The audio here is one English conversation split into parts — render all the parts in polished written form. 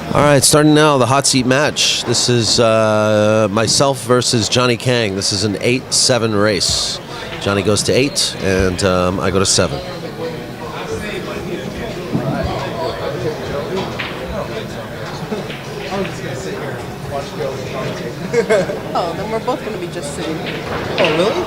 All right, starting now, the hot seat match. This is myself versus Johnny Kang. This is an 8-7 race. Johnny goes to 8, and I go to 7. Oh, then we're both going to be just sitting here. Oh, really?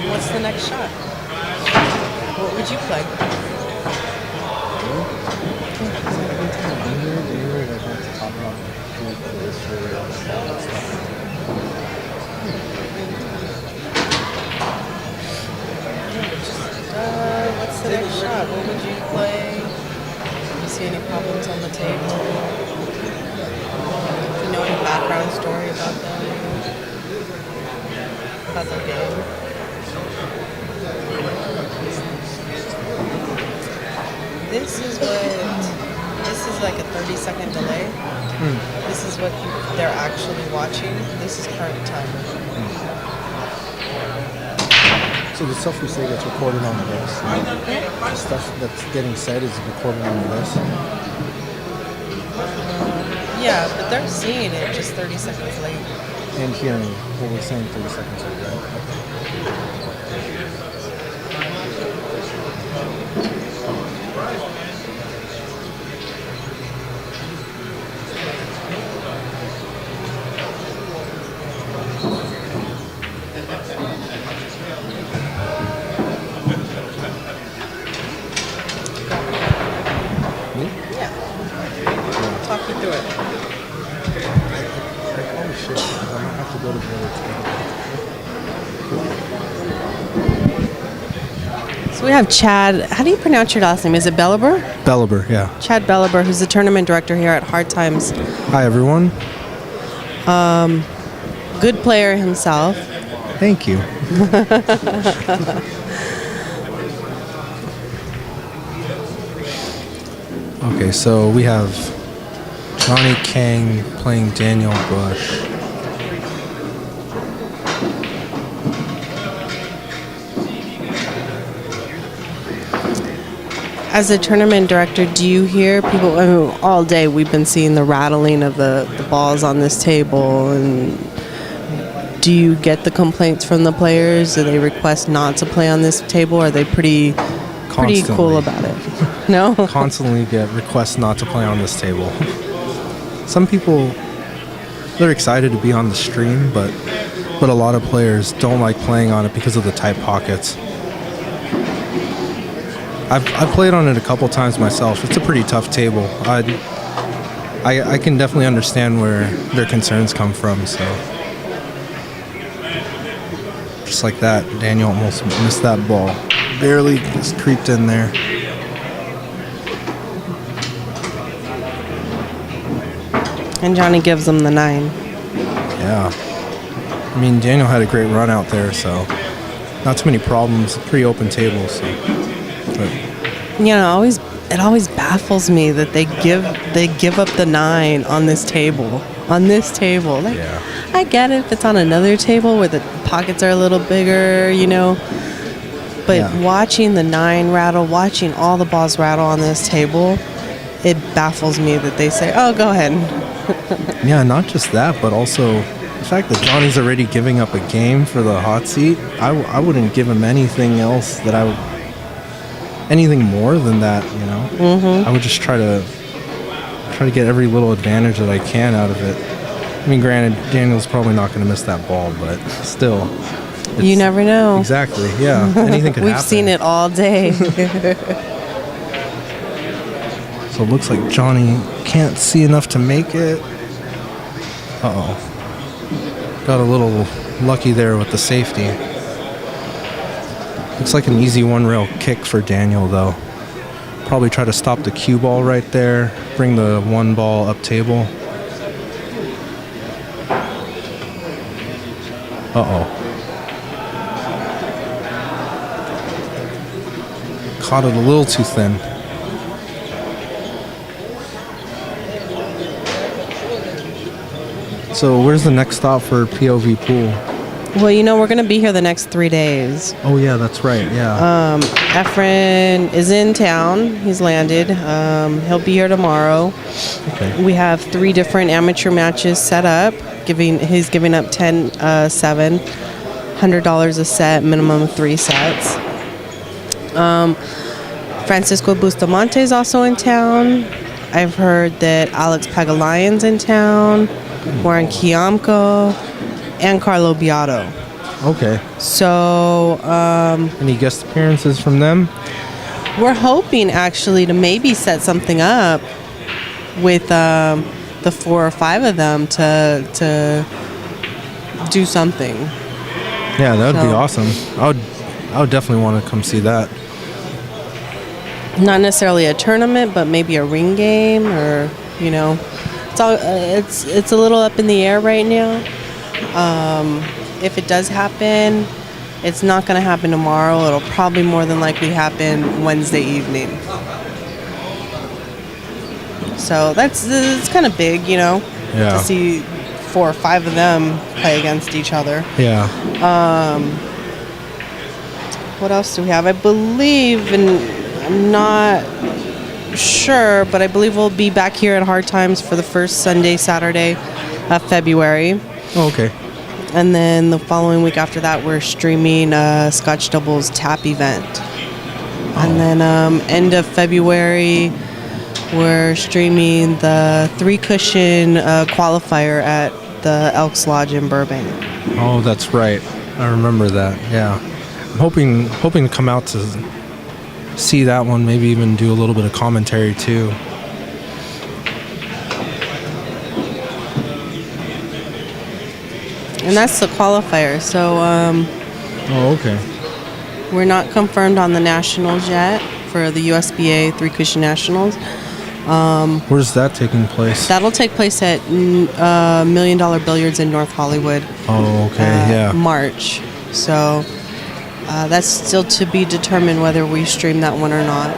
What's the next shot? What would you play? What's the next shot? What would you play? Do you see any problems on the table? Do you know any background story about them? Puzzle game? This is like a 30-second delay. This is what they're actually watching. This is current time. So the stuff we say gets recorded on this. The stuff that's getting said is recorded on this. Yeah, but they're seeing it just 30 seconds late. And hearing what we're saying 30 seconds late, right? Okay. Talk you through it. I probably should, because I might have to go to the other. So we have Chad. How do you pronounce your last name? Is it Bellaber? Bellaber, yeah. Chad Bellaber, who's the tournament director here at Hard Times. Hi, everyone. Good player himself. Thank you. Okay, so we have Johnny Kang playing Daniel Busch. As a tournament director, do you hear people? I mean, all day we've been seeing the rattling of the balls on this table, and do you get the complaints from the players? Do they request not to play on this table? Are they pretty cool about it? No? Constantly get requests not to play on this table. Some people, they're excited to be on the stream, but a lot of players don't like playing on it because of the tight pockets. I've played on it a couple times myself. It's a pretty tough table. I can definitely understand where their concerns come from. So just like that, Daniel almost missed that ball. Barely just creeped in there. And Johnny gives them the 9. Yeah. I mean, Daniel had a great run out there, so not too many problems. Pretty open table, so. But. You know, it always baffles me that they give up the 9 on this table. On this table. Like, Yeah. I get it if it's on another table where the pockets are a little bigger, you know. But Yeah. watching the 9 rattle, watching all the balls rattle on this table, it baffles me that they say, oh, go ahead. Yeah, not just that, but also the fact that Johnny's already giving up a game for the hot seat. I wouldn't give him anything else anything more than that, you know. I would just try to get every little advantage that I can out of it. I mean, granted, Daniel's probably not going to miss that ball, but still. You never know. Exactly, yeah. Anything could happen. We've seen it all day. So it looks like Johnny can't see enough to make it. Uh-oh. Got a little lucky there with the safety. Looks like an easy one-rail kick for Daniel, though. Probably try to stop the cue ball right there. Bring the one ball up table. Uh-oh. Caught it a little too thin. So where's the next stop for POVPOOL? Well, we're going to be here the next 3 days. Oh yeah, that's right. Yeah. Efren is in town. He's landed. He'll be here tomorrow. Okay. We have 3 different amateur matches set up. He's giving up 10-7, $100 a set, minimum of 3 sets. Francisco Bustamante is also in town. I've heard that Alex Pagalayon's in town, Warren Kiamko, and Carlo Beato. Okay. So Any guest appearances from them? we're hoping actually to maybe set something up with the 4 or 5 of them to do something. Yeah, that would be So- awesome. I would definitely want to come see that. Not necessarily a tournament, but maybe a ring game, or it's all it's a little up in the air right now. If it does happen, it's not going to happen tomorrow. It'll probably more than likely happen Wednesday evening. So it's kind of big, Yeah. to see 4 or 5 of them play against each other. Yeah. What else do we have? I believe, and I'm not sure, but I believe we'll be back here at Hard Times for the first Sunday, Saturday of February. Oh, okay. And then the following week after that, we're streaming a Scotch Doubles tap event. And then end of February, we're streaming the 3-cushion qualifier at the Elks Lodge in Burbank. Oh, that's right. I remember that. Yeah. I'm hoping to come out to see that one, maybe even do a little bit of commentary too. And that's the qualifier. So Oh, okay. we're not confirmed on the Nationals yet for the USBA 3-cushion Nationals. Where's that taking place? That'll take place at $1 Million Billiards in North Hollywood. Oh, okay. Yeah. March. So that's still to be determined whether we stream that one or not.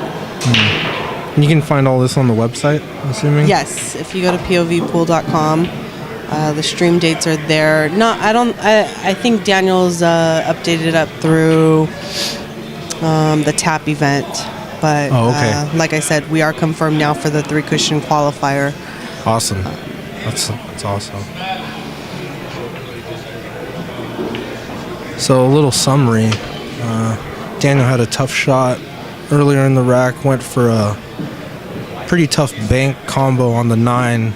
You can find all this on the website, I'm assuming? Yes, if you go to povpool.com, the stream dates are there. I think Daniel's updated it up through the TAP event. But Oh, okay. like I said, we are confirmed now for the 3-cushion qualifier. Awesome. That's awesome. So a little summary. Daniel had a tough shot earlier in the rack, went for a pretty tough bank combo on the 9,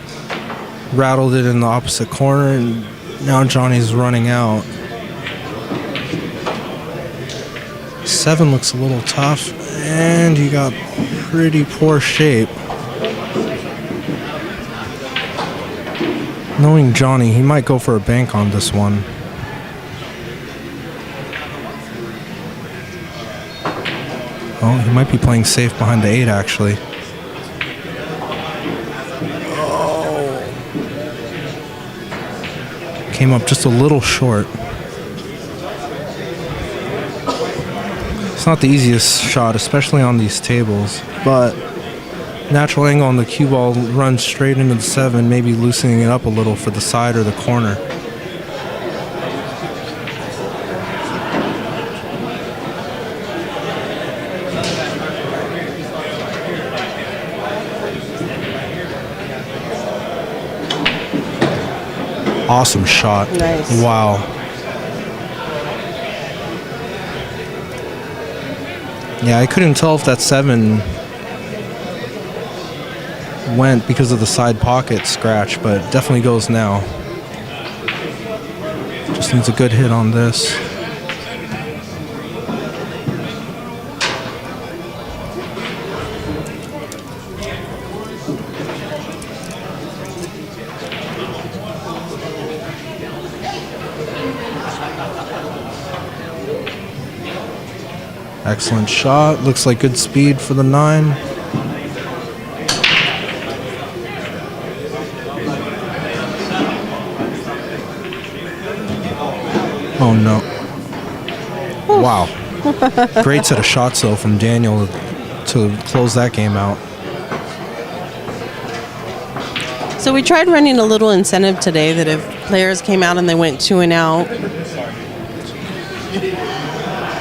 rattled it in the opposite corner, and now Johnny's running out. 7 looks a little tough, and he got pretty poor shape. Knowing Johnny, he might go for a bank on this one. Oh, he might be playing safe behind the 8, actually. Oh. Came up just a little short. It's not the easiest shot, especially on these tables, but natural angle on the cue ball runs straight into the 7, maybe loosening it up a little for the side or the corner. Awesome shot. Nice. Wow. Yeah, I couldn't tell if that 7 went because of the side pocket scratch, but it definitely goes now. Just needs a good hit on this. Excellent shot. Looks like good speed for the 9. Oh no. Wow. Great set of shots, though, from Daniel to close that game out. So we tried running a little incentive today that if players came out and they went 2 and out,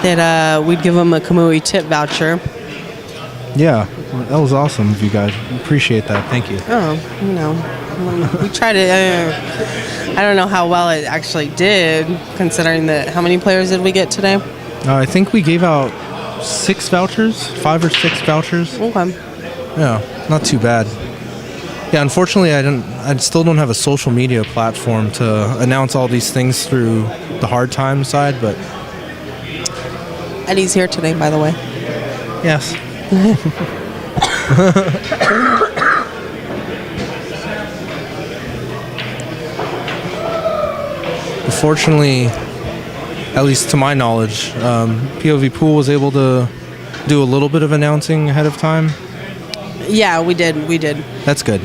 that we'd give them a Kamui tip voucher. Yeah, that was awesome of you guys. Appreciate that. Thank you. Oh, we tried it. I don't know how well it actually did, considering that. How many players did we get today? I think we gave out 6 vouchers, 5 or 6 vouchers. Okay. Yeah, not too bad. Yeah, unfortunately, I still don't have a social media platform to announce all these things through the hard time side, but Eddie's here today, by the way. yes. Fortunately, at least to my knowledge, POVPOOL was able to do a little bit of announcing ahead of time. Yeah, we did. That's good.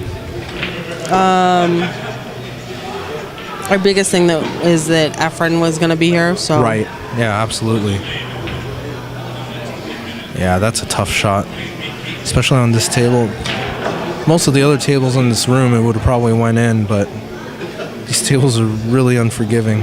Our biggest thing is that Efren was going to be here. So Right. Yeah, absolutely. Yeah, that's a tough shot, especially on this table. Most of the other tables in this room, it would have probably went in, but these tables are really unforgiving.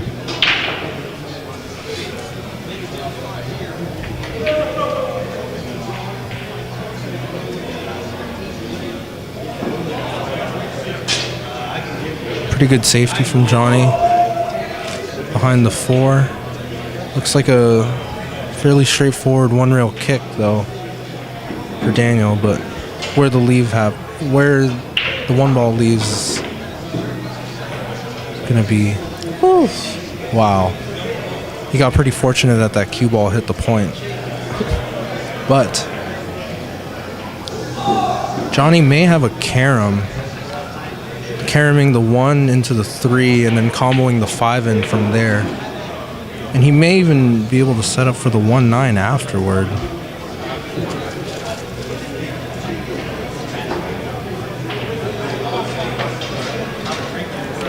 Pretty good safety from Johnny. Behind the 4. Looks like a fairly straightforward one-rail kick, though, for Daniel, but where the one ball leaves is gonna be... Wow. He got pretty fortunate that cue ball hit the point. But Johnny may have a carom. Caroming the 1 into the 3 and then comboing the 5 in from there. And he may even be able to set up for the 1-9 afterward.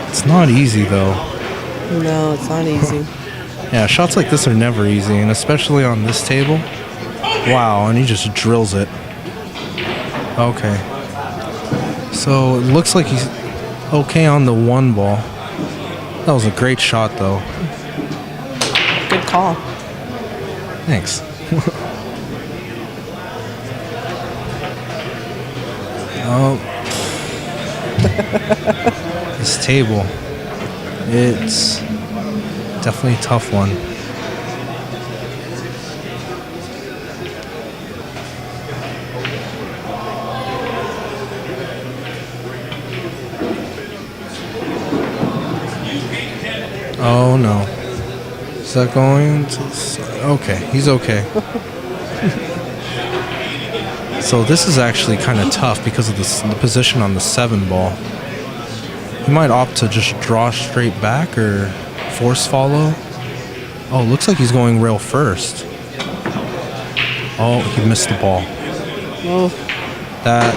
It's not easy, though. No, it's not easy. Yeah, shots like this are never easy, and especially on this table. Wow, and he just drills it. Okay. So it looks like he's okay on the 1 ball. That was a great shot, though. Good call. Thanks. Oh. This table. It's definitely a tough one. Oh no. Is that going to... Okay, he's okay. So this is actually kind of tough because of the position on the 7 ball. He might opt to just draw straight back or force follow. Oh, looks like he's going rail first. Oh, he missed the ball. Oh. That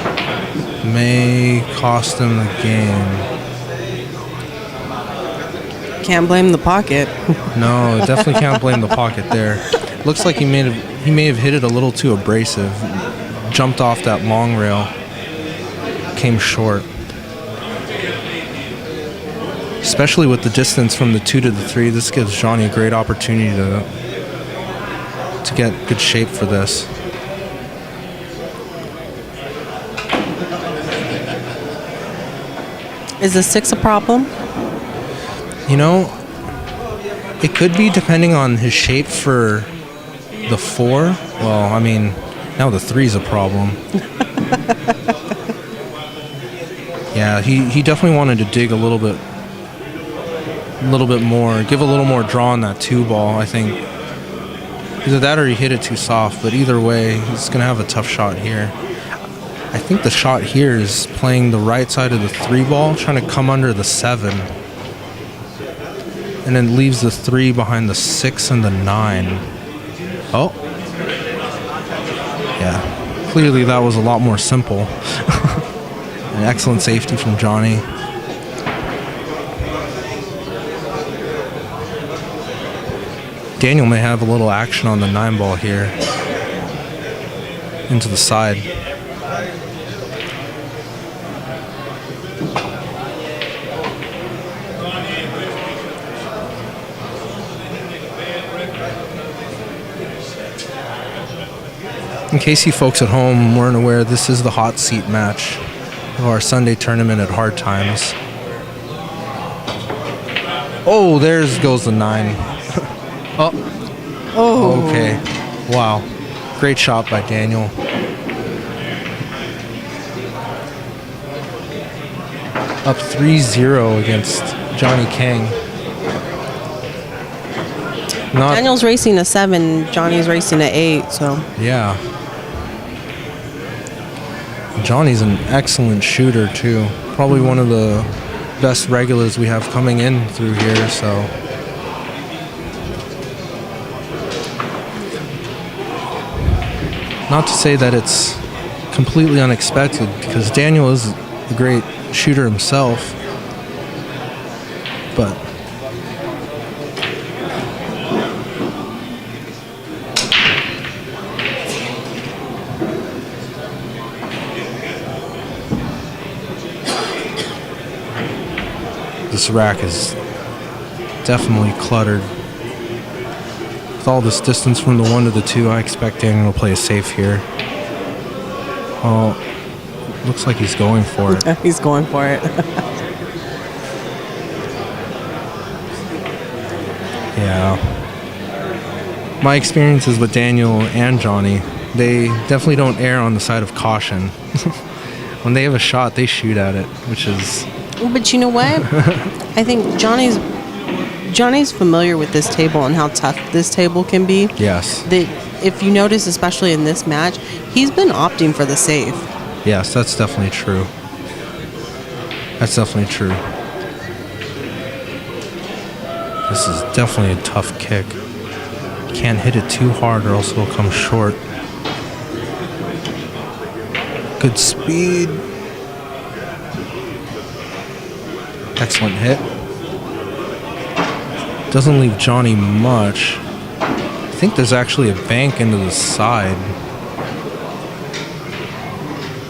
may cost him the game. Can't blame the pocket. No, definitely can't blame the pocket there. Looks like he may have hit it a little too abrasive. Jumped off that long rail. Came short. Especially with the distance from the 2 to the 3, this gives Johnny a great opportunity to get good shape for this. Is the 6 a problem? You know, it could be depending on his shape for the 4. Well, I mean, now the 3 is a problem. Yeah, he definitely wanted to dig a little bit more, give a little more draw on that 2 ball, I think. Either that or he hit it too soft, but either way, he's going to have a tough shot here. I think the shot here is playing the right side of the 3 ball, trying to come under the 7. And then leaves the 3 behind the 6 and the 9. Oh. Yeah. Clearly that was a lot more simple. An excellent safety from Johnny. Daniel may have a little action on the 9-ball here. Into the side. In case you folks at home weren't aware, this is the hot seat match of our Sunday tournament at Hard Times. Oh, there's goes the 9. Oh. Okay. Wow. Great shot by Daniel. Up 3-0 against Johnny Kang. Daniel's racing a 7, Johnny's racing a 8, so. Yeah. Johnny's an excellent shooter too. Probably one of the best regulars we have coming in through here, so. Not to say that it's completely unexpected, because Daniel is a great shooter himself, but this rack is definitely cluttered. With all this distance from the 1 to the 2, I expect Daniel to play it safe here. Oh, looks like he's going for it. He's going for it. Yeah. My experiences with Daniel and Johnny, they definitely don't err on the side of caution. When they have a shot, they shoot at it, which is... But you know what? I think Johnny's familiar with this table and how tough this table can be. Yes. That if you notice, especially in this match, he's been opting for the safe. Yes, that's definitely true. That's definitely true. This is definitely a tough kick. Can't hit it too hard or else it'll come short. Good speed. Excellent hit. Doesn't leave Johnny much. I think there's actually a bank into the side.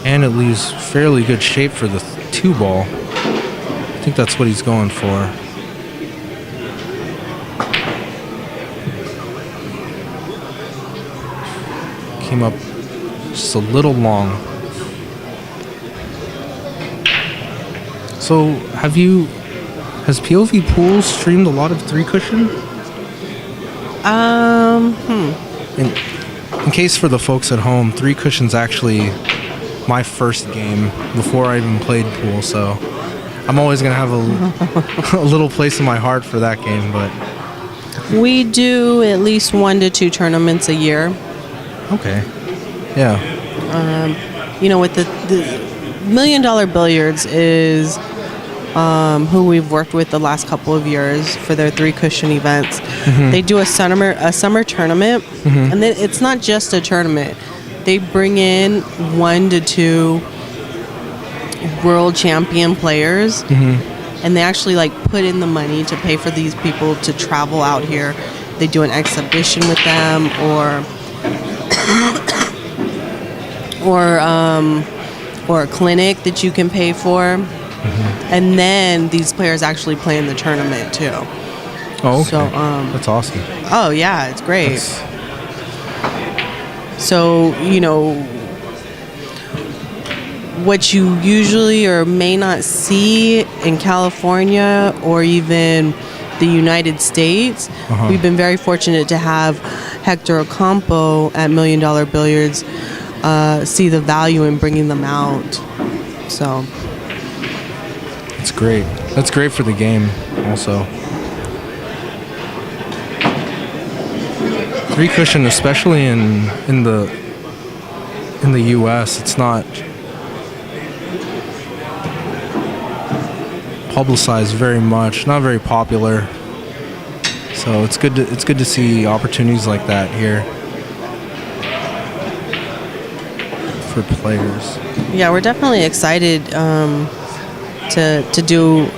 And it leaves fairly good shape for the 2-ball. I think that's what he's going for. Came up just a little long. So, has POVPOOL streamed a lot of 3-cushion? In case for the folks at home, 3-cushion's actually my first game before I even played pool, so I'm always going to have a little place in my heart for that game, but... We do at least 1 to 2 tournaments a year. Okay. Yeah. With the $1 Million Billiards is who we've worked with the last couple of years for their 3-cushion events. Mm-hmm. They do a summer tournament, mm-hmm. and then it's not just a tournament. They bring in 1 to 2 world champion players, mm-hmm. and they actually put in the money to pay for these people to travel out here. They do an exhibition with them, or a clinic that you can pay for. Mm-hmm. And then these players actually play in the tournament too. Oh, okay. So, that's awesome. Oh yeah, it's great. So, what you usually or may not see in California or even the United States, uh-huh. We've been very fortunate to have Hector Ocampo at $1 Million Billiards see the value in bringing them out. So that's great. That's great for the game also. 3-cushion, especially in the US, it's not publicized very much, not very popular. So it's good to see opportunities like that here for players. Yeah, we're definitely excited to do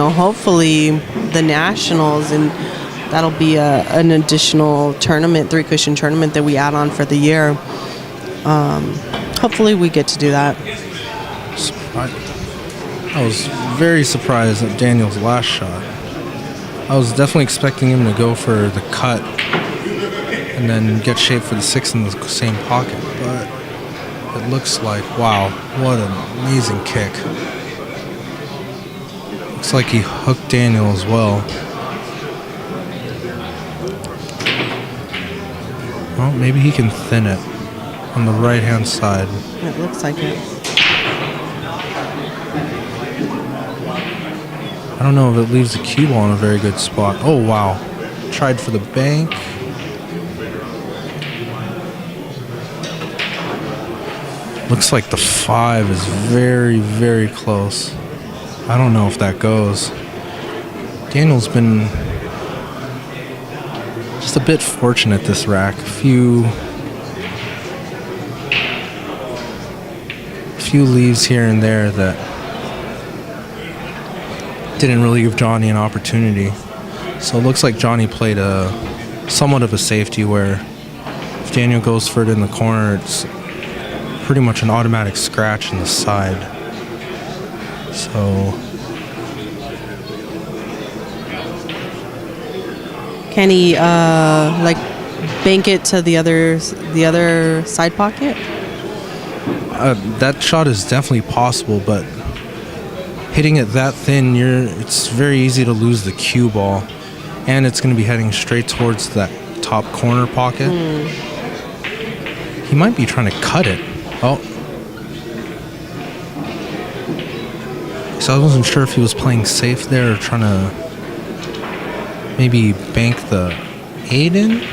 hopefully the nationals in that'll be an additional tournament, 3-cushion tournament that we add on for the year. Hopefully we get to do that. I was very surprised at Daniel's last shot. I was definitely expecting him to go for the cut and then get shaped for the 6 in the same pocket, but it looks like, wow, what an amazing kick. Looks like he hooked Daniel as well. Well, maybe he can thin it on the right-hand side. It looks like it. I don't know if it leaves the cue ball in a very good spot. Oh, wow. Tried for the bank. Looks like the 5 is very, very close. I don't know if that goes. Daniel's been just a bit fortunate this rack. A few leaves here and there that didn't really give Johnny an opportunity. So it looks like Johnny played somewhat of a safety where if Daniel goes for it in the corner, it's pretty much an automatic scratch in the side. So Can he like bank it to the other side pocket? that shot is definitely possible, but hitting it that thin, it's very easy to lose the cue ball, and it's going to be heading straight towards that top corner pocket. He might be trying to cut it. Oh. So I wasn't sure if he was playing safe there or trying to maybe bank the 8 in.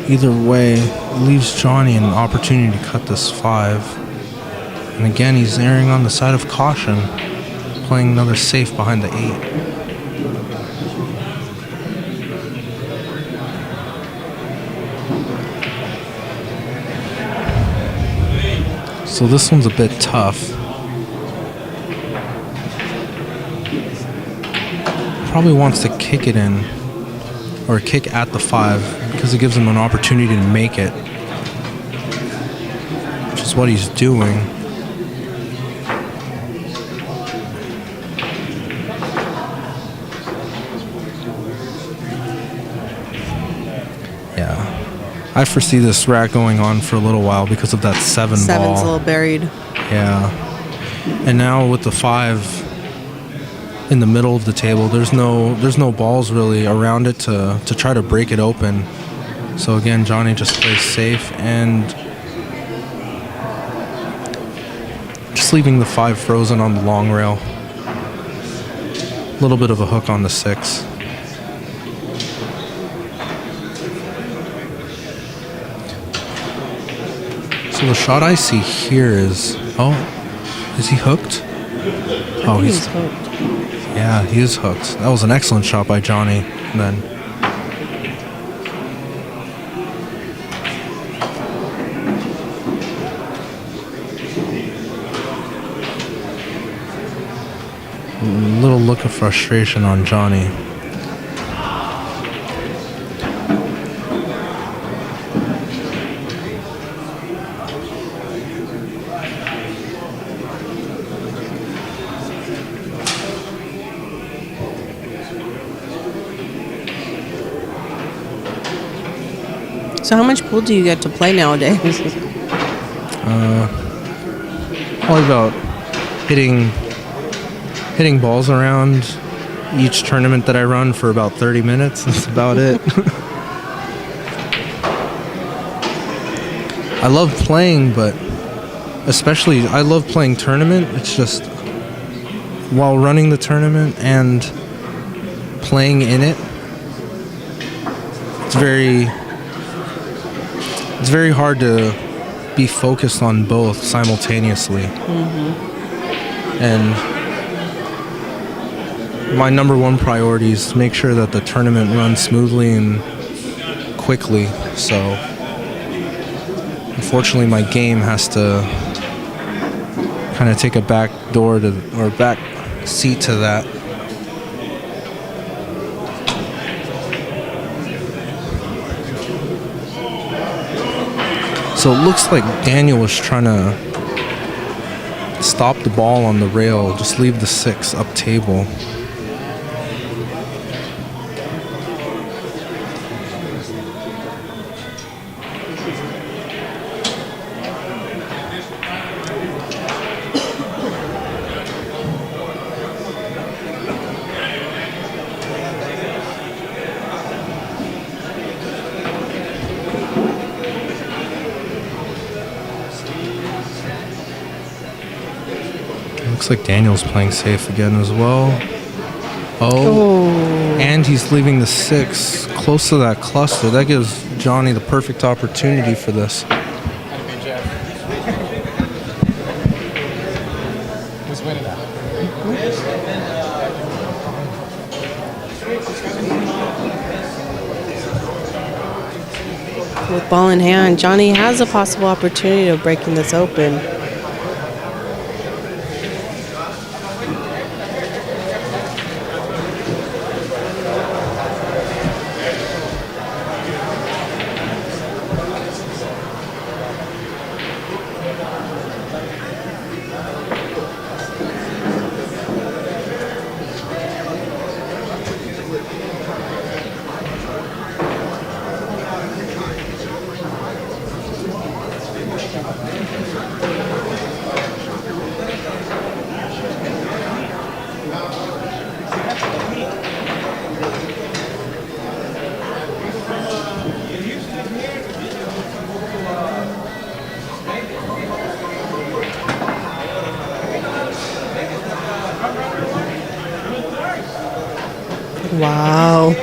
Either way, it leaves Johnny an opportunity to cut this 5. And again, he's erring on the side of caution, playing another safe behind the 8. So this one's a bit tough. Probably wants to kick it in, or kick at the 5, because it gives him an opportunity to make it, which is what he's doing. Yeah, I foresee this rack going on for a little while because of that 7 ball. 7's a little buried. Yeah, and now with the 5 in the middle of the table, there's no balls really around it to try to break it open. So again, Johnny just plays safe and just leaving the 5 frozen on the long rail. A little bit of a hook on the 6. So the shot I see here is, is he hooked? Oh, he's hooked. Yeah, he is hooked. That was an excellent shot by Johnny then. A little look of frustration on Johnny. So how much pool do you get to play nowadays? Probably about hitting balls around each tournament that I run for about 30 minutes. That's about it. I love playing, but especially I love playing tournament. It's just while running the tournament and playing in it, it's very hard to be focused on both simultaneously. And my number one priority is to make sure that the tournament runs smoothly and quickly. So unfortunately, my game has to kind of take a back seat to that. So it looks like Daniel was trying to stop the ball on the rail, just leave the 6 up table. Looks like Daniel's playing safe again as well. Oh, and he's leaving the 6 close to that cluster. That gives Johnny the perfect opportunity for this. With ball in hand, Johnny has a possible opportunity of breaking this open. Wow.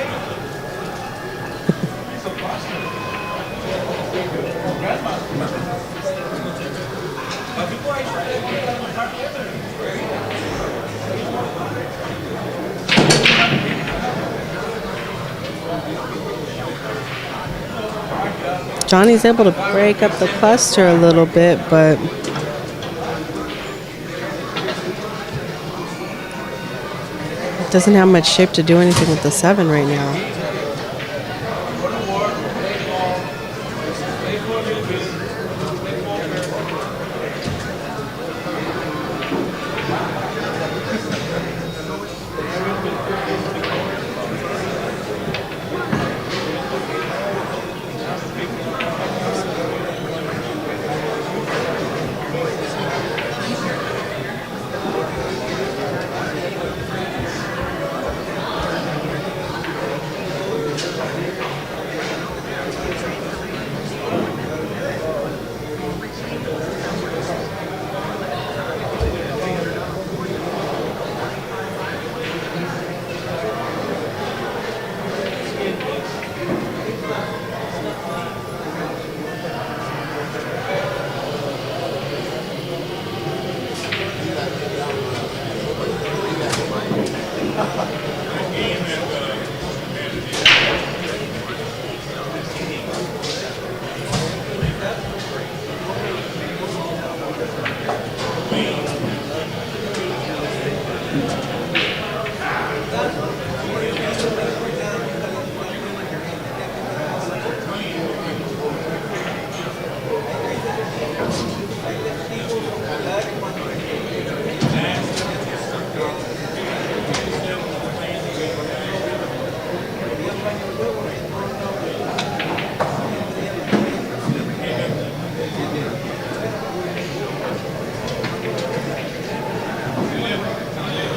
Johnny's able to break up the cluster a little bit, but doesn't have much shape to do anything with the 7 right now.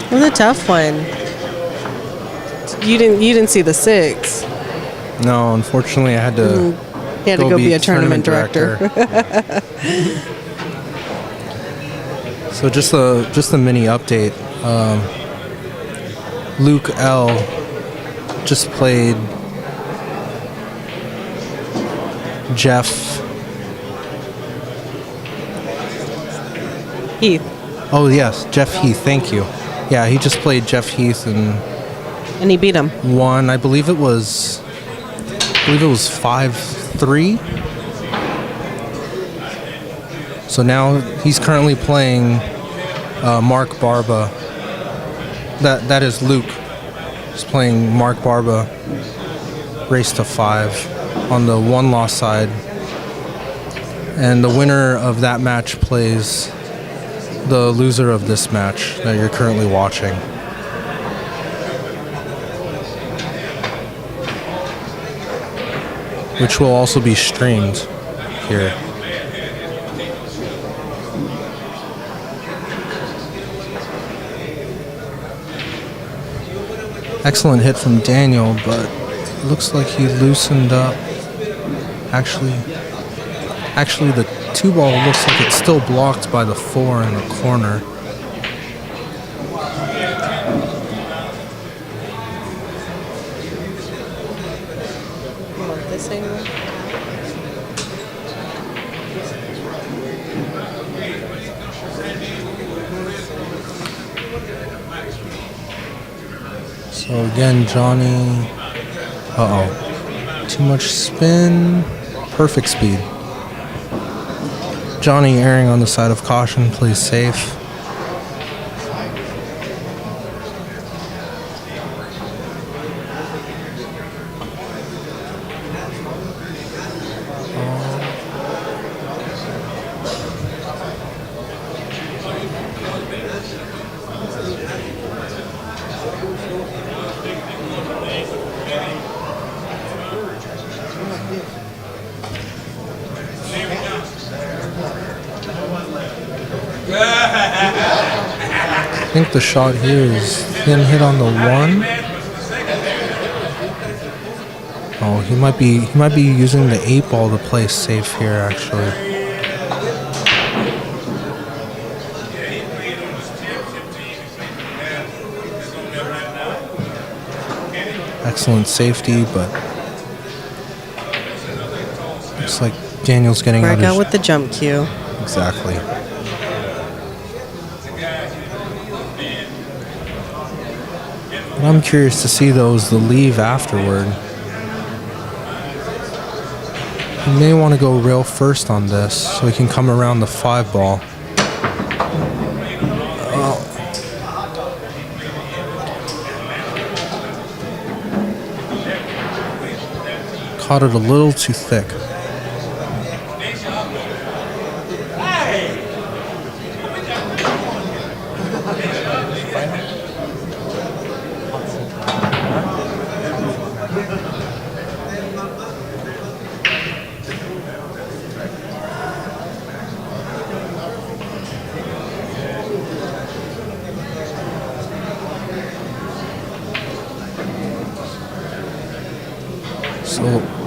It was a tough one. You didn't see the 6. No, unfortunately, I had to. He had to go be a tournament director. So just a mini update. Luke L just played Jeff Heath. Oh yes, Jeff Heath. Thank you. Yeah, he just played Jeff Heath and he beat him. Won. I believe it was 5-3. So now he's currently playing Mark Barba. That is Luke. He's playing Mark Barba. Race to 5 on the 1-loss side. And the winner of that match plays the loser of this match that you're currently watching. Which will also be streamed here. Excellent hit from Daniel, but it looks like he loosened up. Actually, the 2-ball looks like it's still blocked by the 4 in the corner. This angle. So again, Johnny, too much spin, perfect speed. Johnny erring on the side of caution, plays safe. I think the shot here is thin hit on the 1. Oh, he might be using the 8-ball to play safe here actually. Excellent safety, but looks like Daniel's getting Break out with the jump cue. Exactly. What I'm curious to see though is the leave afterward. He may want to go rail first on this so he can come around the 5-ball. Caught it a little too thick.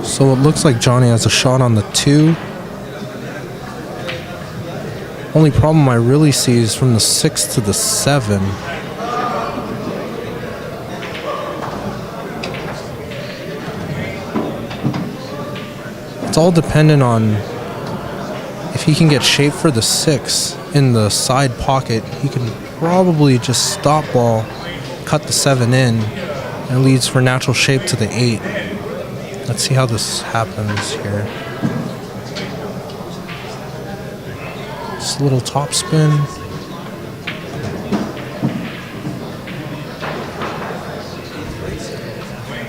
So it looks like Johnny has a shot on the 2. Only problem I really see is from the 6 to the 7. It's all dependent on if he can get shape for the 6 in the side pocket. He can probably just stop ball, cut the 7 in, and leads for natural shape to the 8. Let's see how this happens here. Just a little top spin.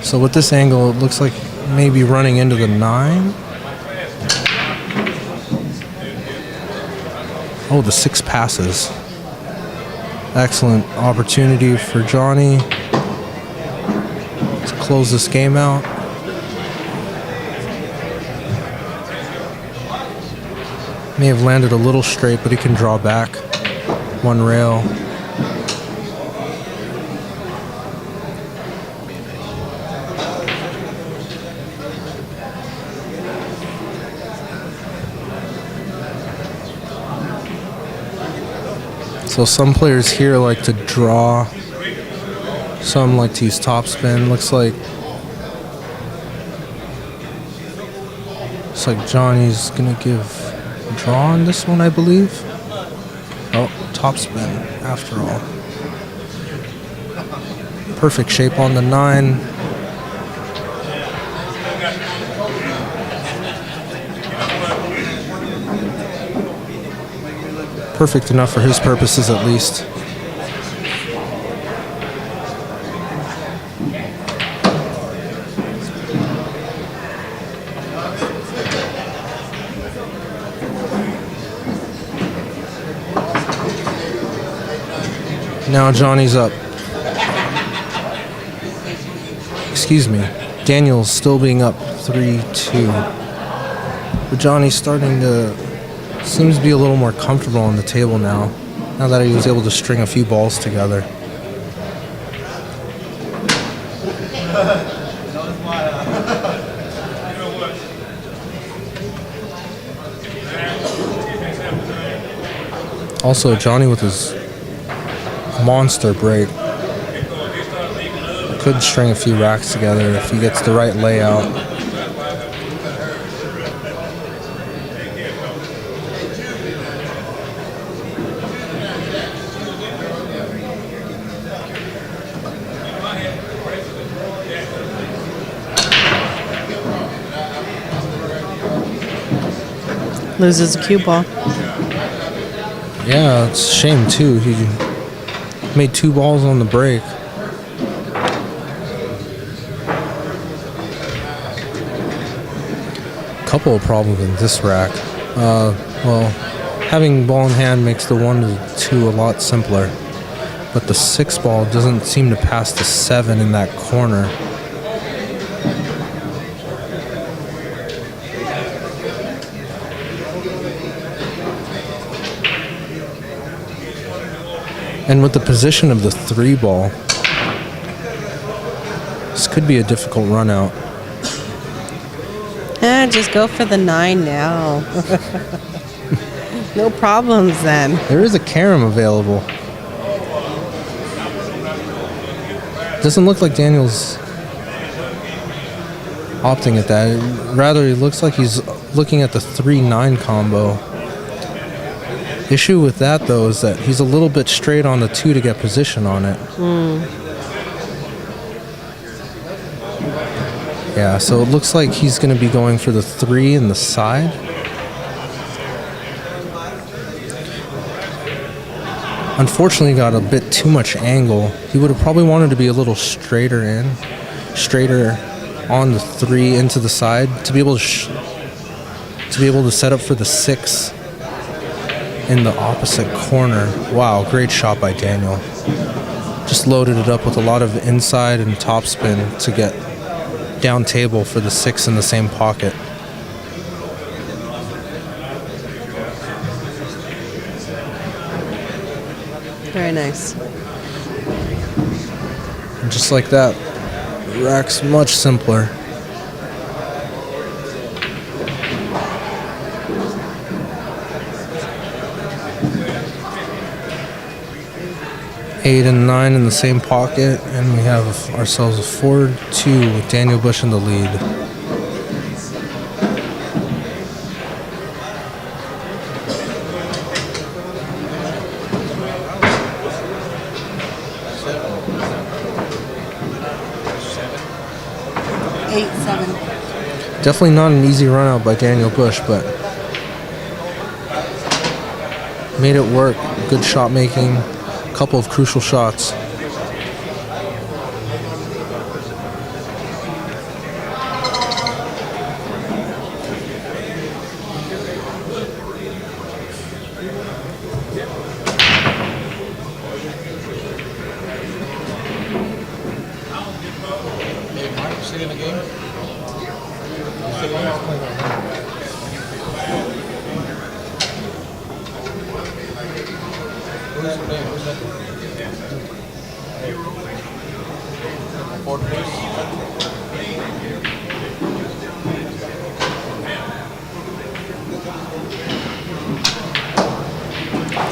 So with this angle, it looks like maybe running into the 9. Oh, the 6 passes. Excellent opportunity for Johnny to close this game out. May have landed a little straight, but he can draw back. 1 rail. So some players here like to draw. Some like to use topspin. Looks like Johnny's gonna give draw on this one, I believe. Oh, topspin after all. Perfect shape on the 9. Perfect enough for his purposes at least. Now Johnny's up. Excuse me. Daniel's still being up 3-2. But Johnny's starting to seems to be a little more comfortable on the table now that he was able to string a few balls together. Also, Johnny with his monster break could string a few racks together if he gets the right layout. Loses a cue ball. Yeah, it's a shame too. He made 2 balls on the break. Couple of problems in this rack. Well, having ball in hand makes the 1 to 2 a lot simpler, but the 6 ball doesn't seem to pass the 7 in that corner. And with the position of the 3 ball, this could be a difficult run out. Just go for the 9 now. No problems then. There is a carom available. Doesn't look like Daniel's opting at that. Rather, it looks like he's looking at the 3-9 combo. Issue with that, though, is that he's a little bit straight on the 2 to get position on it. Yeah, so it looks like he's going to be going for the 3 in the side. Unfortunately, got a bit too much angle. He would have probably wanted to be a little straighter on the 3 into the side to be able to set up for the 6 in the opposite corner. Wow, great shot by Daniel. Just loaded it up with a lot of inside and topspin to get down table for the 6 in the same pocket. Very nice. And just like that, the rack's much simpler. Eight and 9 in the same pocket, and we have ourselves a 4-2 with Daniel Busch in the lead. Definitely not an easy run out by Daniel Busch, but made it work. Good shot making. Couple of crucial shots.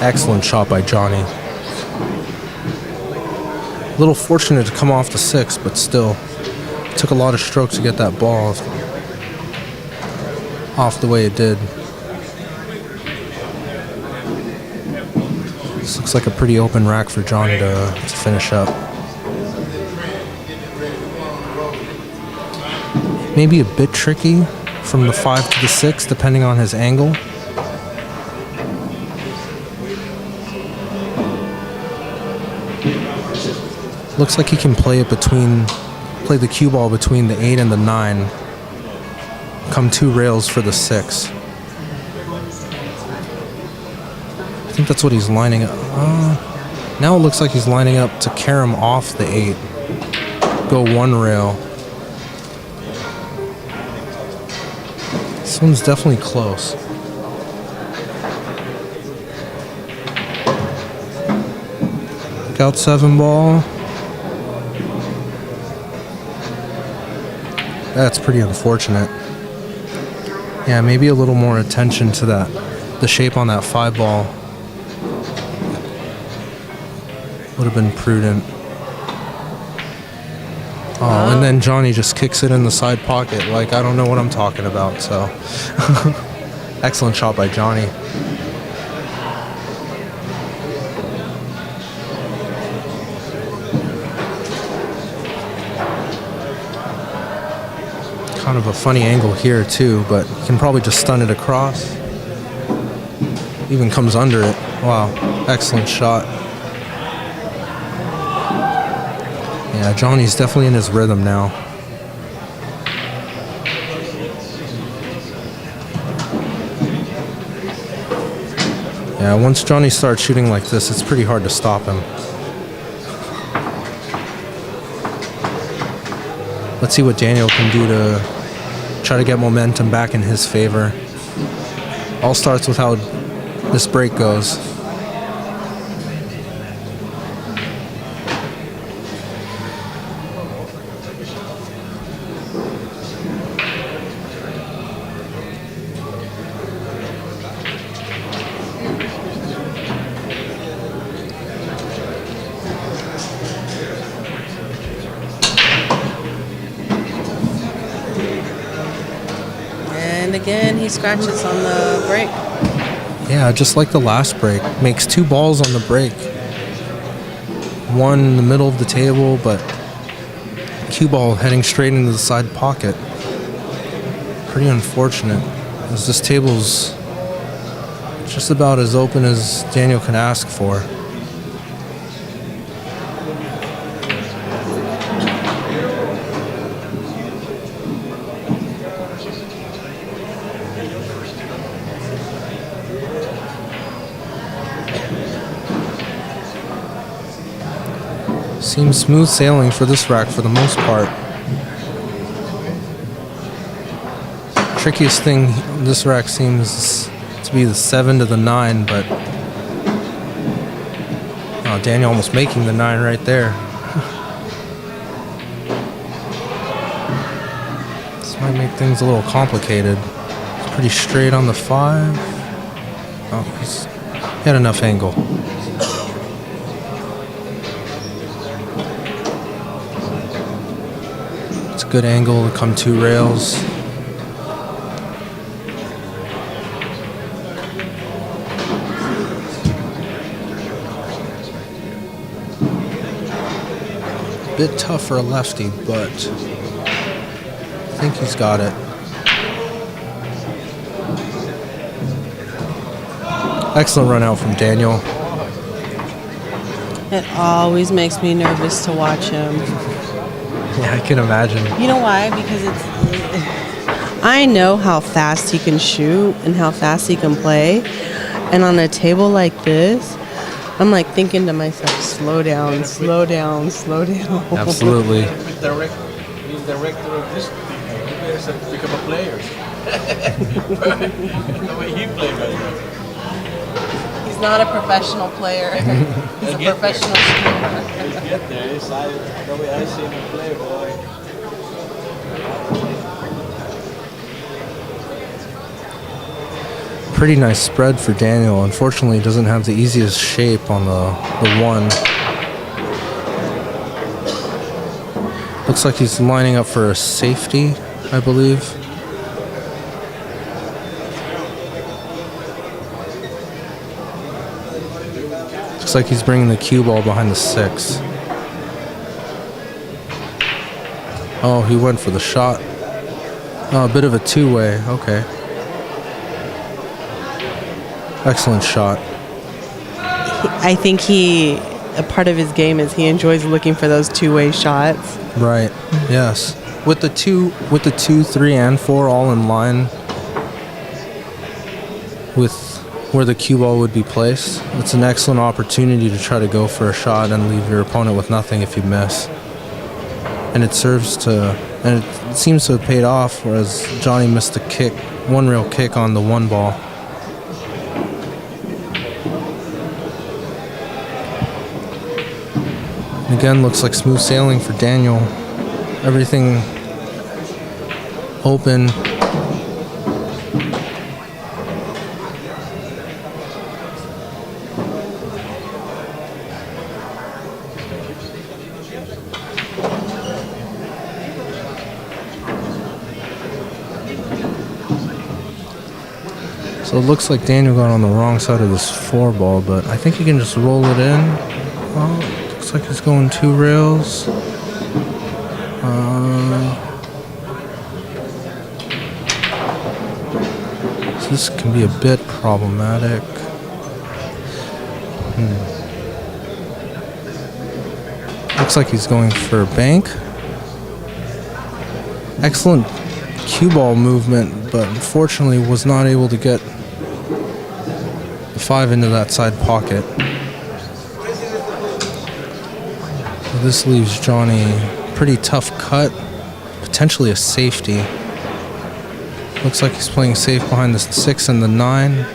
Excellent shot by Johnny. A little fortunate to come off the 6, but still took a lot of strokes to get that ball off the way it did. This looks like a pretty open rack for Johnny to finish up. Maybe a bit tricky from the 5 to the 6, depending on his angle. Looks like he can play the cue ball between the 8 and the 9. Come 2 rails for the 6. I think that's what he's lining up. Now it looks like he's lining up to carom off the 8. Go one rail. This one's definitely close. Look out 7 ball. That's pretty unfortunate. Yeah, maybe a little more attention to that, the shape on that 5 ball would have been prudent. Oh, and then Johnny just kicks it in the side pocket like I don't know what I'm talking about, so. Excellent shot by Johnny. Kind of a funny angle here too, but you can probably just stun it across. Even comes under it. Wow, excellent shot. Yeah, Johnny's definitely in his rhythm now. Yeah, once Johnny starts shooting like this, it's pretty hard to stop him. Let's see what Daniel can do to try to get momentum back in his favor. All starts with how this break goes. And again, he scratches on the break. Yeah, just like the last break. Makes 2 balls on the break. One in the middle of the table, but cue ball heading straight into the side pocket. Pretty unfortunate, as this table's just about as open as Daniel can ask for. Seems smooth sailing for this rack for the most part. Trickiest thing this rack seems to be the 7 to the 9, but oh, Daniel almost making the 9 right there. This might make things a little complicated. It's pretty straight on the 5. Oh, he had enough angle. Good angle to come 2 rails. Bit tough for a lefty, but I think he's got it. Excellent run out from Daniel. It always makes me nervous to watch him. Yeah, I can imagine. You know why? Because I know how fast he can shoot and how fast he can play. And on a table like this, I'm like thinking to myself, slow down, slow down, slow down. Absolutely. With the director of this team, there's a become a player. The way he played right now. He's not a professional player. He's a professional streamer. He'll get there. The way I see him play, boy. Pretty nice spread for Daniel. Unfortunately, doesn't have the easiest shape on the 1. Looks like he's lining up for a safety, I believe. Looks like he's bringing the cue ball behind the 6. Oh, he went for the shot. Oh, a bit of a 2-way. Okay. Excellent shot. I think a part of his game is he enjoys looking for those 2-way shots. Right. Yes. With the 2, 3, and 4 all in line, with where the cue ball would be placed. It's an excellent opportunity to try to go for a shot and leave your opponent with nothing if you miss. And it seems to have paid off, whereas Johnny missed a kick, one real kick on the one ball. And again, looks like smooth sailing for Daniel. Everything open. So it looks like Daniel got on the wrong side of this 4 ball, but I think he can just roll it in. Oh, looks like he's going 2 rails. So this can be a bit problematic. Looks like he's going for a bank. Excellent cue ball movement, but unfortunately was not able to get the 5 into that side pocket. So this leaves Johnny pretty tough cut, potentially a safety. Looks like he's playing safe behind the 6 and the 9.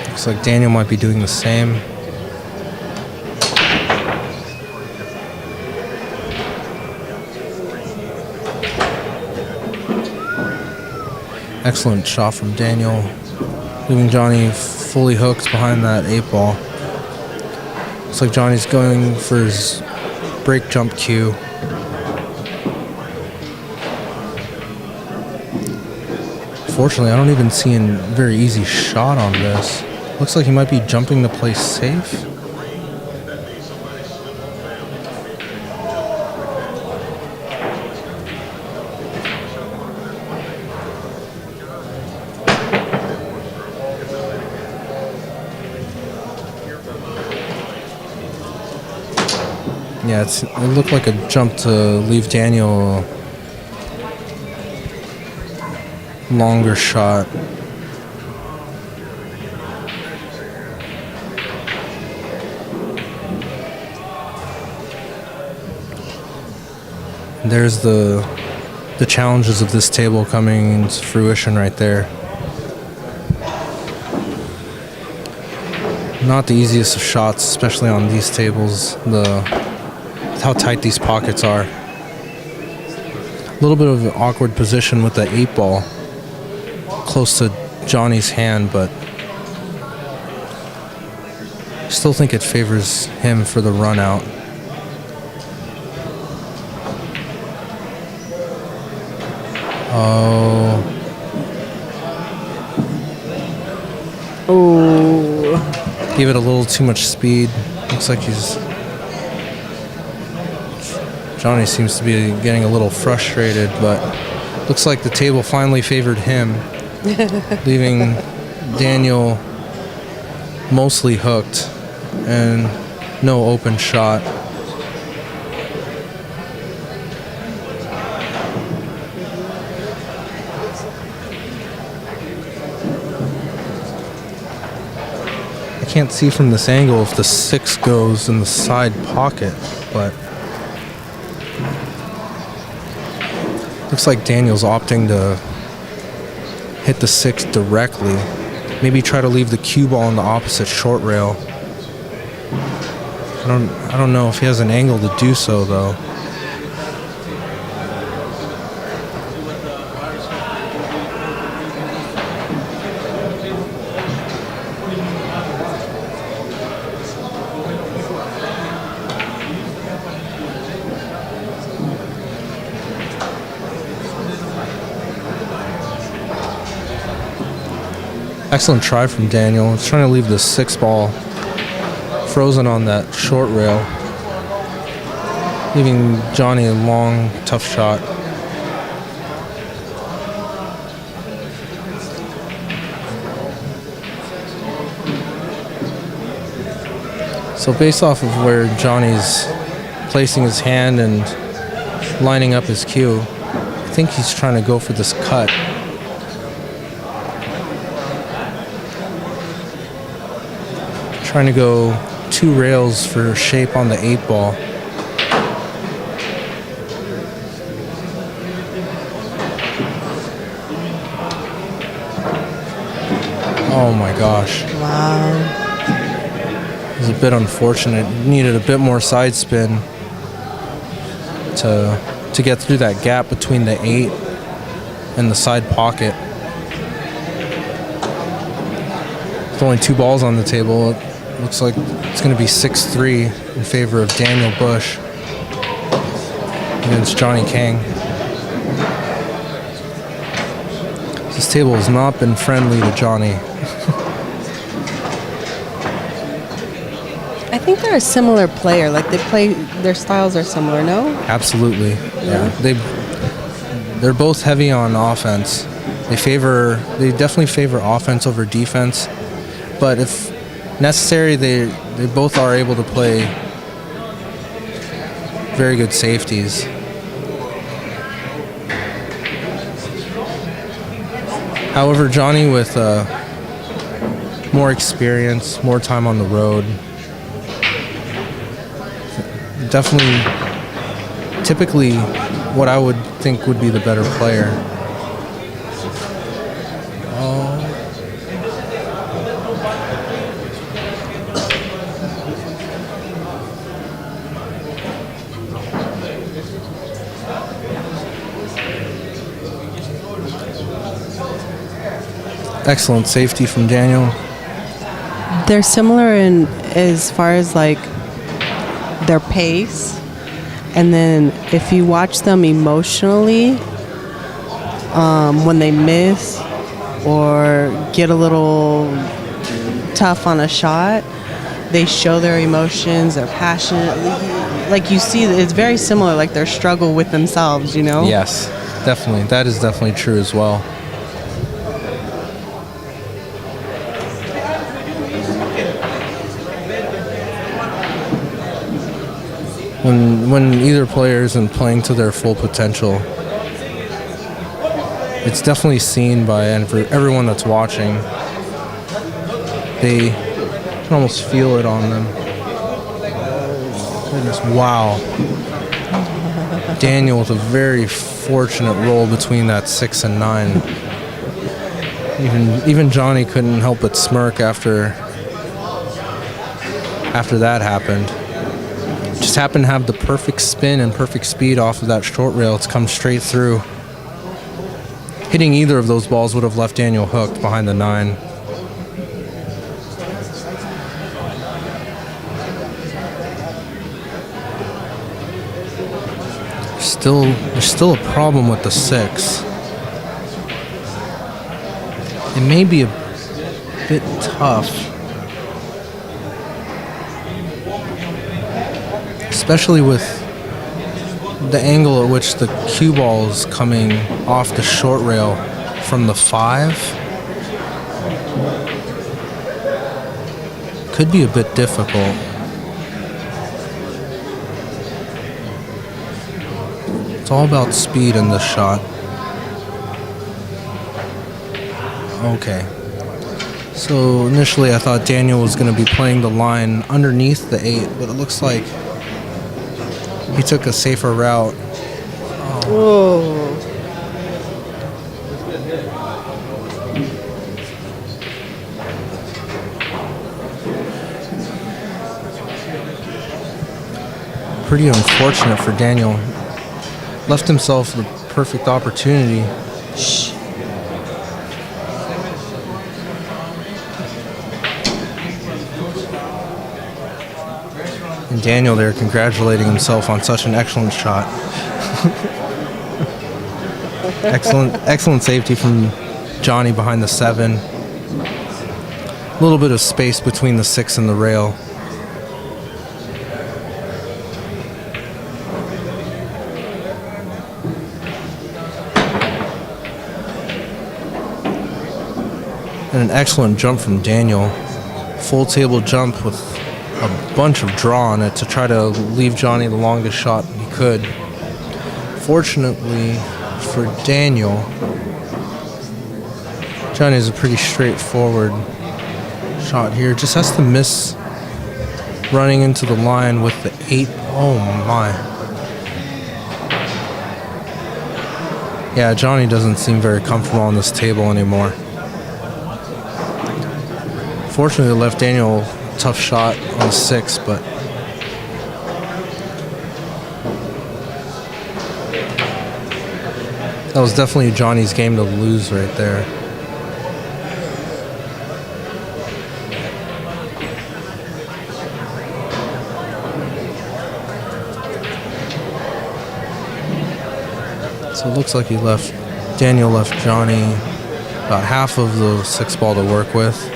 Looks like Daniel might be doing the same. Excellent shot from Daniel, leaving Johnny fully hooked behind that 8 ball. Looks like Johnny's going for his break jump cue. Fortunately, I don't even see a very easy shot on this. Looks like he might be jumping to play safe. Yeah, it looked like a jump to leave Daniel a longer shot. There's the challenges of this table coming into fruition right there. Not the easiest of shots, especially on these tables. How tight these pockets are. A little bit of an awkward position with the 8 ball close to Johnny's hand, but still think it favors him for the run out. Oh. Gave it a little too much speed. Looks like Johnny seems to be getting a little frustrated, but looks like the table finally favored him, leaving Daniel mostly hooked and no open shot. I can't see from this angle if the 6 goes in the side pocket, but looks like Daniel's opting to hit the 6 directly. Maybe try to leave the cue ball on the opposite short rail. I don't know if he has an angle to do so though. Excellent try from Daniel. He's trying to leave the 6 ball frozen on that short rail, leaving Johnny a long, tough shot. So based off of where Johnny's placing his hand and lining up his cue. I think he's trying to go for this cut. Trying to go 2 rails for shape on the 8 ball. Oh my gosh. Wow. It was a bit unfortunate. Needed a bit more side spin to get through that gap between the 8 and the side pocket. With only 2 balls on the table, it looks like it's going to be 6-3 in favor of Daniel Busch against Johnny Kang. This table has not been friendly to Johnny. I think they're a similar player. Like their styles are similar, no? Absolutely. Yeah. They're both heavy on offense. They definitely favor offense over defense. But if necessary, they both are able to play very good safeties. However, Johnny with more experience, more time on the road, definitely, typically, what I would think would be the better player. Excellent safety from Daniel. They're similar in as far as like their pace, and then if you watch them emotionally, when they miss or get a little tough on a shot, they show their emotions. They're passionate. Like you see, it's very similar. Like their struggle with themselves, you know. Yes, definitely. That is definitely true as well. When either player isn't playing to their full potential, it's definitely seen by everyone that's watching. They can almost feel it on them. Goodness, wow. Daniel with a very fortunate roll between that 6 and 9. Even Johnny couldn't help but smirk after that happened. Just happened to have the perfect spin and perfect speed off of that short rail to come straight through. Hitting either of those balls would have left Daniel hooked behind the 9. There's still a problem with the 6. It may be a bit tough, especially with the angle at which the cue ball is coming off the short rail from the 5. Could be a bit difficult. It's all about speed in this shot. Okay. So initially I thought Daniel was going to be playing the line underneath the 8, but it looks like he took a safer route. Oh. Pretty unfortunate for Daniel. Left himself the perfect opportunity. And Daniel there congratulating himself on such an excellent shot. Excellent safety from Johnny behind the 7. A little bit of space between the 6 and the rail. And an excellent jump from Daniel. Full table jump with a bunch of draw on it to try to leave Johnny the longest shot he could. Fortunately for Daniel, Johnny has a pretty straightforward shot here. Just has to miss running into the line with the 8. Oh my. Yeah, Johnny doesn't seem very comfortable on this table anymore. Fortunately, it left Daniel a tough shot on the 6, but that was definitely Johnny's game to lose right there. So it looks like Daniel left Johnny about half of the 6 ball to work with.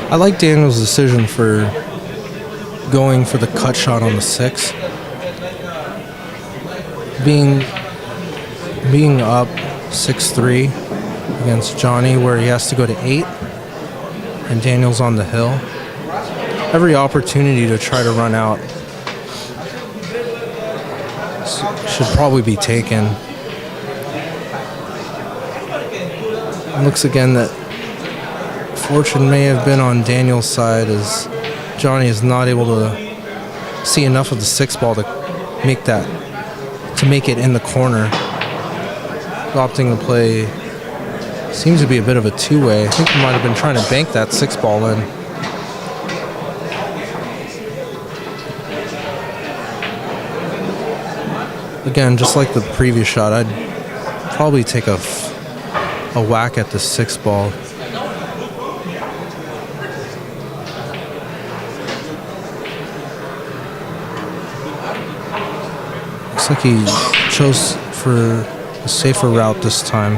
I like Daniel's decision for going for the cut shot on the 6. Being up 6-3 against Johnny, where he has to go to 8, and Daniel's on the hill. Every opportunity to try to run out should probably be taken. It looks again that fortune may have been on Daniel's side, as Johnny is not able to see enough of the 6 ball to make it in the corner. Opting to play seems to be a bit of a 2-way. I think he might have been trying to bank that 6 ball in. Again, just like the previous shot, I'd probably take a whack at the 6 ball. Looks like he chose for a safer route this time.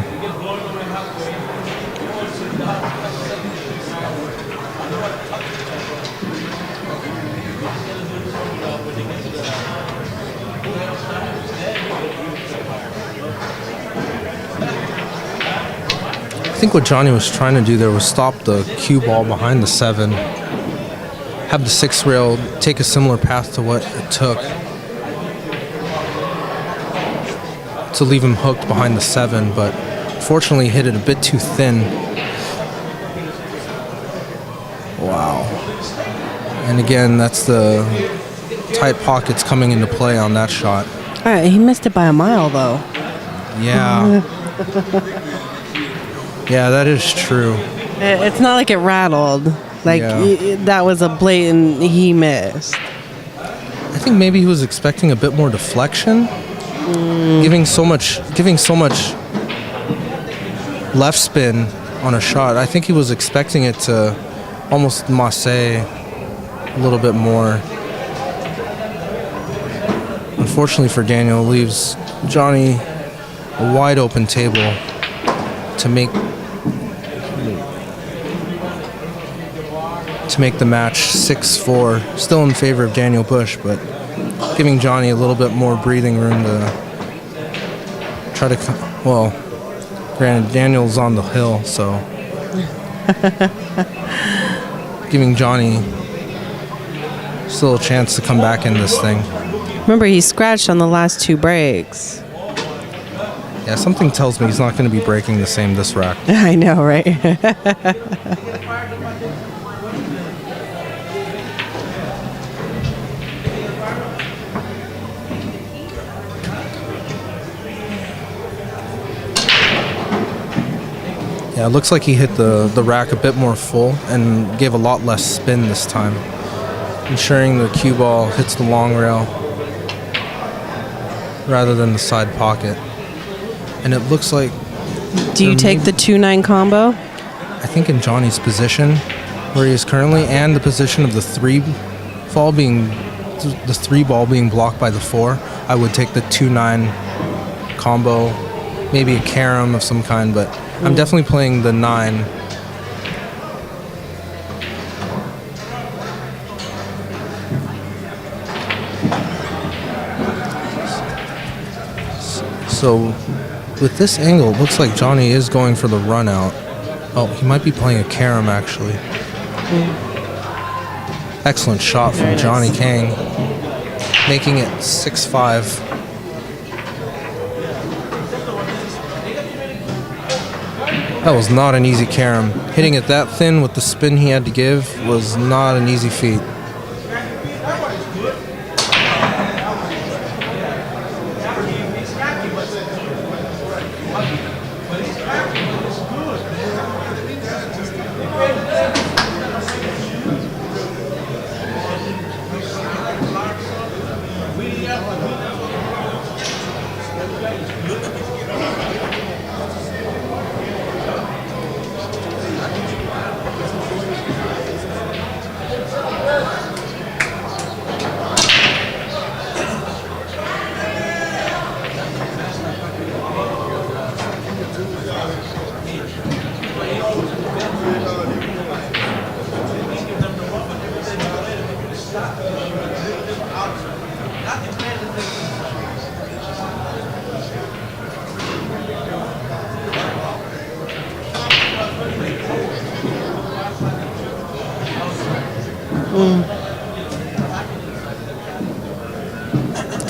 I think what Johnny was trying to do there was stop the cue ball behind the 7, have the 6 rail take a similar path to what it took to leave him hooked behind the 7, but fortunately hit it a bit too thin. Wow. And again, that's the tight pockets coming into play on that shot. All right, he missed it by a mile, though. Yeah. Yeah, that is true. It's not like it rattled. Like, that was a blatant he missed. I think maybe he was expecting a bit more deflection. Giving so much left spin on a shot. I think he was expecting it to almost masse a little bit more. Unfortunately for Daniel, it leaves Johnny a wide open table to make the match 6-4. Still in favor of Daniel Busch, but giving Johnny a little bit more breathing room to try to, well, granted, Daniel's on the hill, so giving Johnny still a chance to come back in this thing. Remember, he scratched on the last 2 breaks. Yeah, something tells me he's not going to be breaking the same this rack. I know, right? Yeah, it looks like he hit the rack a bit more full and gave a lot less spin this time, ensuring the cue ball hits the long rail rather than the side pocket. And it looks like... Do you take the 2-9 combo? I think in Johnny's position, where he is currently, and the position of the ball being blocked by the 4, I would take the 2-9 combo, maybe a carom of some kind, but I'm definitely playing the 9. So with this angle, it looks like Johnny is going for the run out. Oh, he might be playing a carom actually. Excellent shot from Very Johnny nice. Kang, making it 6-5. That was not an easy carom. Hitting it that thin with the spin he had to give was not an easy feat.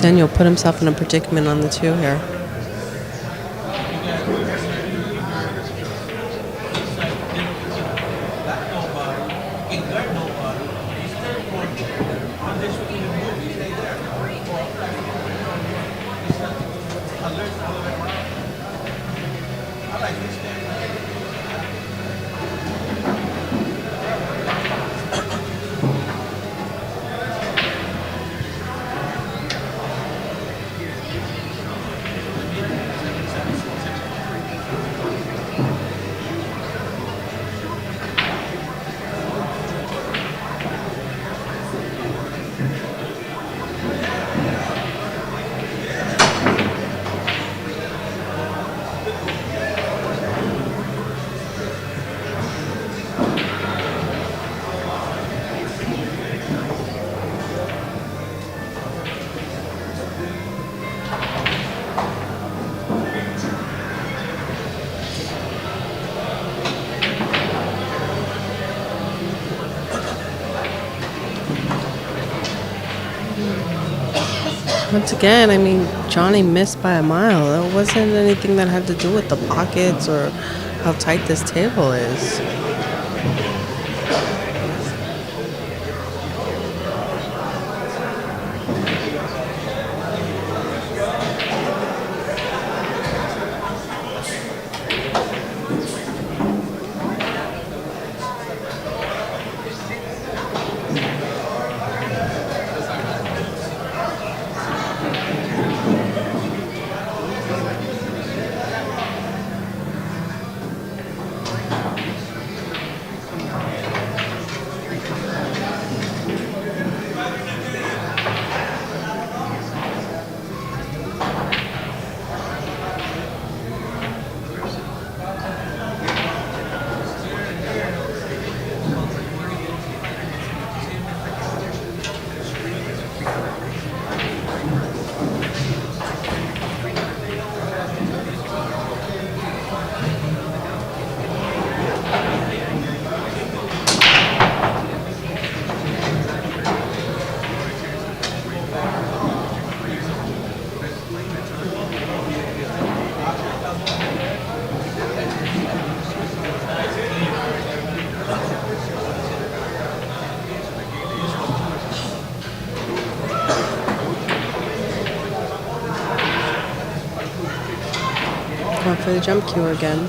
Daniel put himself in a predicament on the 2 here. Once again, I mean, Johnny missed by a mile. It wasn't anything that had to do with the pockets or how tight this table is. Going for the jump cue again.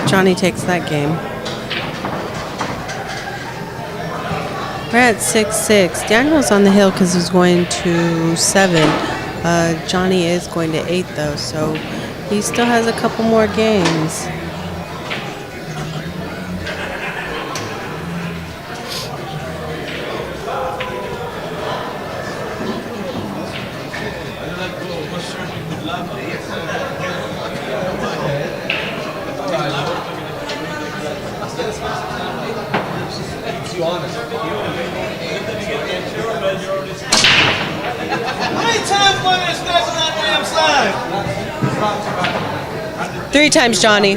Johnny takes that game. We're at 6-6. Daniel's on the hill because he's going to 7. Johnny is going to 8, though, so he still has a couple more games. Three times, Johnny.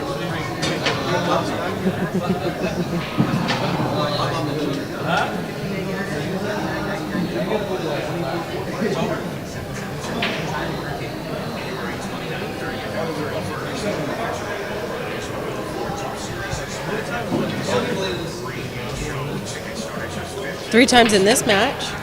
Three times in this match.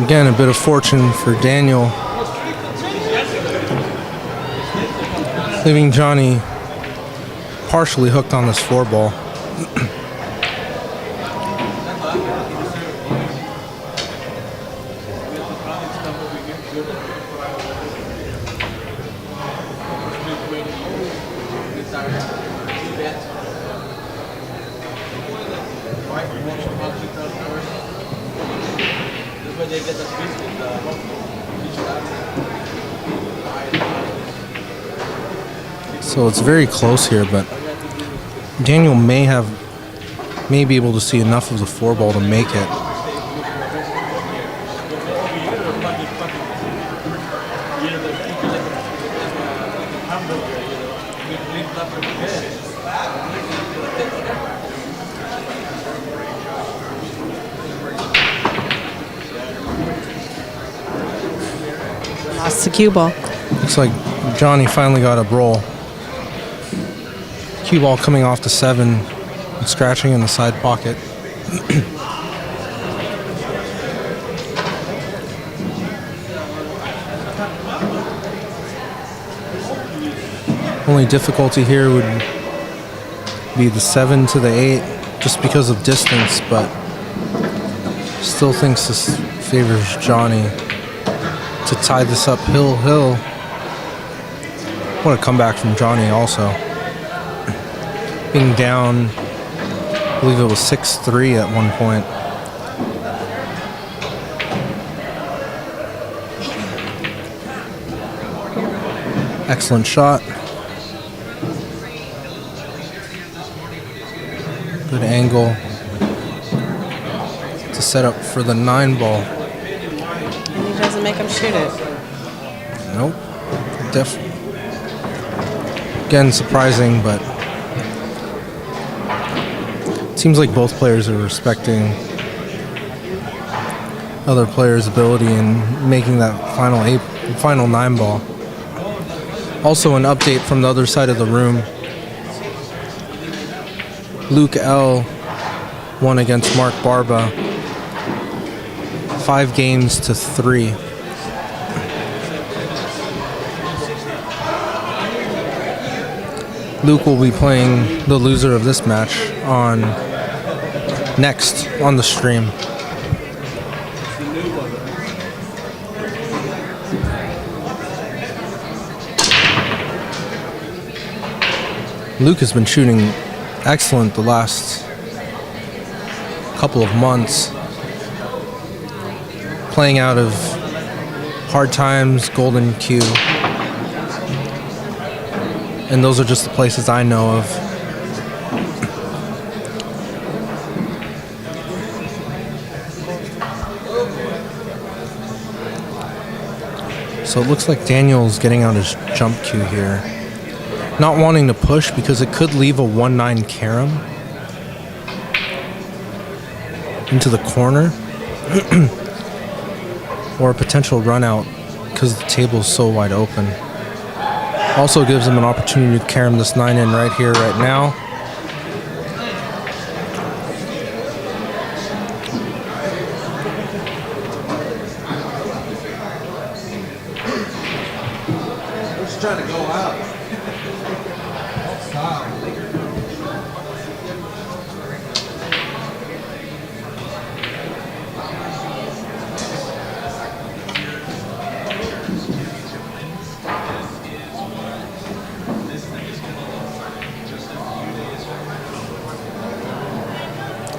Again, a bit of fortune for Daniel. leaving Johnny partially hooked on this 4-ball. So it's very close here, but Daniel may be able to see enough of the 4-ball to make it. Lost the cue ball. Looks like Johnny finally got a roll. Cue ball coming off the 7 and scratching in the side pocket. Only difficulty here would be the 7 to the 8 just because of distance, but still thinks this favors Johnny to tie this up hill. What a comeback from Johnny also. Being down, I believe it was 6-3 at one point. Excellent shot. Good angle to set up for the 9-ball. And he doesn't make him shoot it. Nope. Again, surprising, but seems like both players are respecting other players' ability in making that final 9-ball. Also, an update from the other side of the room. Luke L. won against Mark Barba 5-3. Luke will be playing the loser of this match next on the stream. Luke has been shooting excellent the last couple of months, playing out of Hard Times, Golden Q, and those are just the places I know of. So it looks like Daniel's getting out his jump cue here. Not wanting to push because it could leave a 1-9 carom into the corner or a potential run out because the table is so wide open. Also gives him an opportunity to carom this 9 in right here, right now. Who's trying to go out?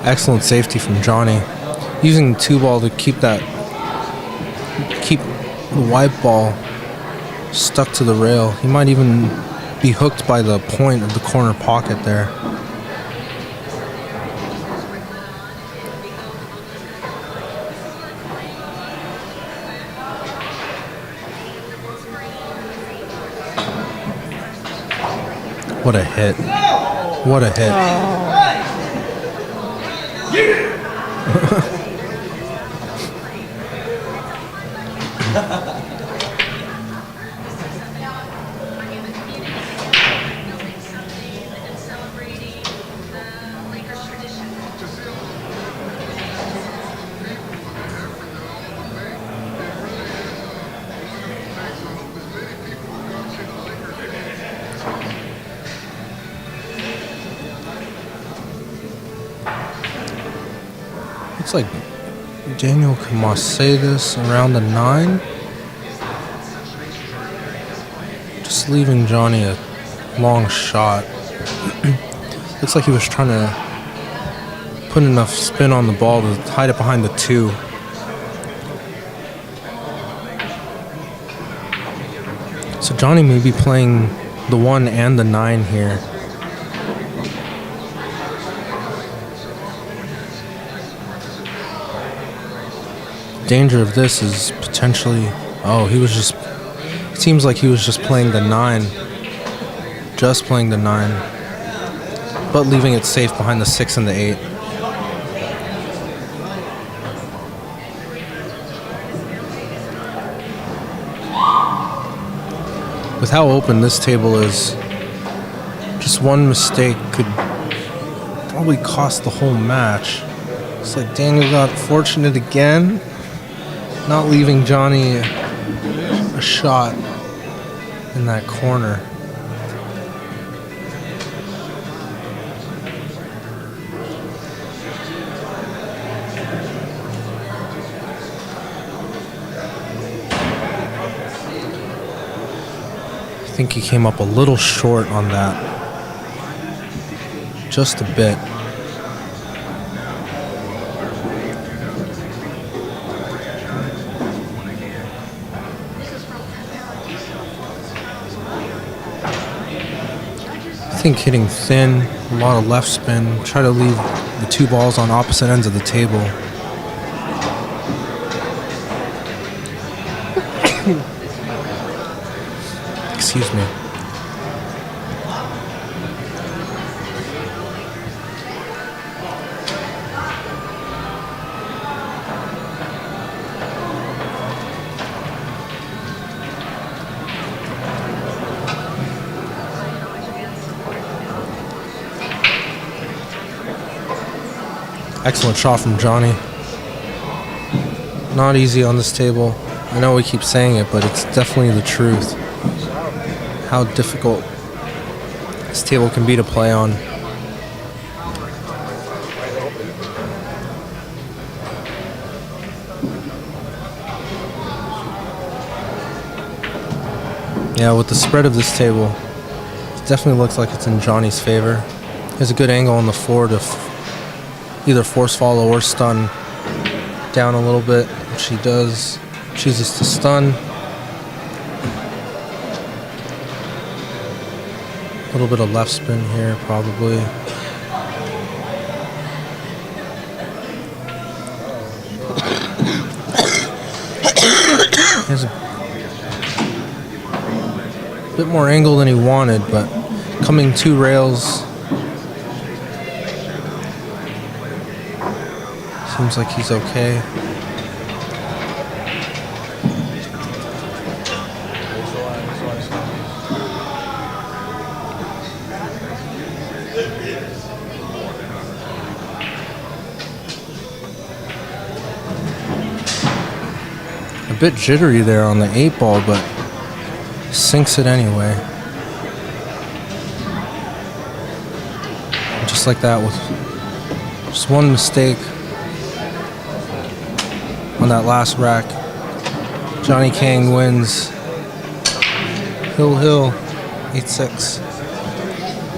Excellent safety from Johnny. Using the 2-ball to keep the white ball stuck to the rail. He might even be hooked by the point of the corner pocket there. What a hit. What a hit. Oh. Looks like Daniel can masse this around the 9. Just leaving Johnny a long shot. Looks like he was trying to put enough spin on the ball to hide it behind the 2. So Johnny may be playing the 1 and the 9 here. Danger of this is potentially, it seems like he was just playing the 9. Just playing the 9. But leaving it safe behind the 6 and the 8. With how open this table is, just one mistake could probably cost the whole match. Looks like Daniel got fortunate again, not leaving Johnny a shot in that corner. I think he came up a little short on that. Just a bit. I think hitting thin, a lot of left spin, try to leave the 2 balls on opposite ends of the table. Excuse me. Excellent shot from Johnny. Not easy on this table. I know we keep saying it, but it's definitely the truth. How difficult this table can be to play on. Yeah, with the spread of this table, it definitely looks like it's in Johnny's favor. There's a good angle on the 4 to either force follow or stun down a little bit, which he does. Chooses to stun. A little bit of left spin here, probably. He has a bit more angle than he wanted, but coming 2 rails. Seems like he's okay. A bit jittery there on the 8 ball, but sinks it anyway. And just like that, with just one mistake on that last rack, Johnny Kang wins. Hill, 8-6.